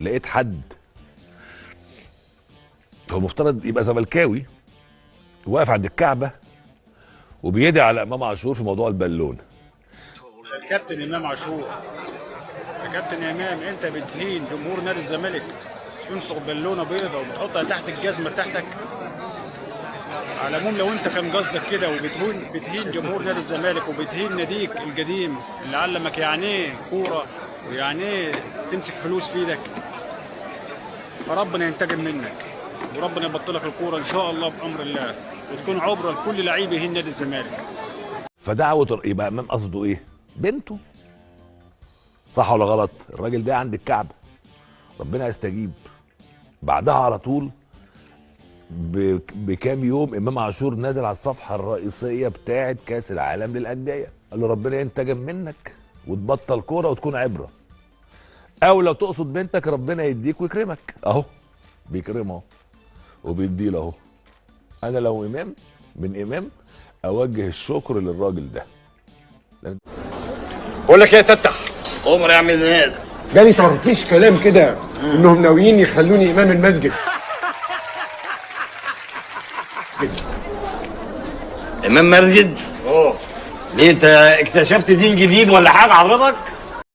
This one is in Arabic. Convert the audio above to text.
لقيت حد هو المفترض يبقى زملكاوي واقف عند الكعبه وبيدعي على امام عاشور في موضوع البالون. الكابتن امام عاشور، يا كابتن امام انت بتهين جمهور نادي الزمالك، تنصر بالونه بيضه وبتحطها تحت الجزمه بتاعتك. على العموم لو انت كان قصدك كده وبتهين جمهور نادي الزمالك وبتهين ناديك القديم اللي علمك يعني ايه كوره ويعني ايه تمسك فلوس في ايدك، فربنا ينتقم منك وربنا يبطلك الكوره ان شاء الله بامر الله، وتكون عبره لكل لعيب يهين نادي الزمالك. فدعوه يبقى امام قصده ايه؟ بنته. صح ولا غلط؟ الراجل ده عند الكعبه ربنا يستجيب. بعدها على طول بكام يوم امام عاشور نازل على الصفحه الرئيسيه بتاعه كاس العالم للانديه، قال له ربنا ينتقم منك وتبطل كوره وتكون عبره، او لو تقصد بنتك ربنا يديك ويكرمك. اهو بيكرمه وبيديله اهو. انا لو امام من امام اوجه الشكر للراجل ده. بقول لك ايه يا تتح، عمر يا عم الناس، جالي ترطيش كلام كده انهم ناويين يخلوني امام المسجد. امام مسجد؟ ليه انت اكتشفت دين جديد ولا حاجه حضرتك؟